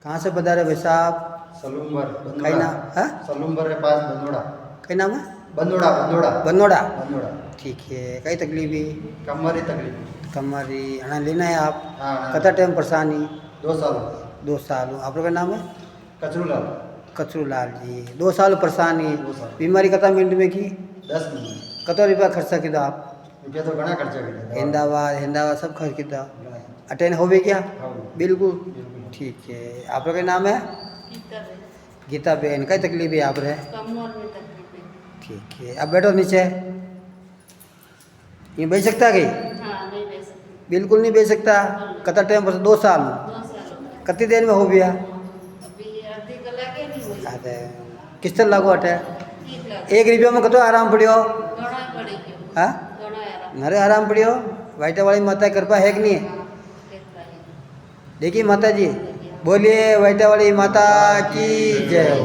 कहाँ से पधारे भाई साहब? सलूम्बर कई नाम है? सलूम्बर के पास बंदोड़ा। कई नाम है? बंदोड़ा बंदोड़ा बनोड़ा। बंदोड़ा। ठीक है। कई तकलीफ ही? कमर ही तकलीफ। कमरी हना लेना है आप? हाँ कता टाइम परेशानी? 2 साल। 2 साल। आप लोग का नाम है? कचरूलाल। कचरू लाल जी। 2 साल परेशानी? 2 साल। बीमारी कता मिनट में की? 10 मिनट। कतो रुपया खर्चा किया आप? रुपया तो घना खर्चा किया। अहमदाबाद सब खर्च किया? अटेंड हो भी क्या? बिल्कुल। ठीक है। आप लोग का नाम है? गीता बेन। कई तकलीफ है आप रहे? कमर में तकलीफ है। ठीक है। अब बैठो नीचे। ये बेच सकता है? हाँ नहीं ले सकती। बिल्कुल नहीं बेच सकता। कता टाइम पर? 2 साल। 2 साल हो गए। कितनी देर में हो गया? अभी आधी कलाक ही नहीं हुई। अरे किस तरह लागू हटे? ठीक लगा। 1 रुपया में कतो आराम पड़ियो? घना पड़ी क्यों? हाँ घना आराम। नरे आराम पड़ियो। वाइटा वाली माता की कृपा है कि नहीं है? हाँ, देखता है। देखिए माता जी बोलिए वाइटा वाली माता की जय हो।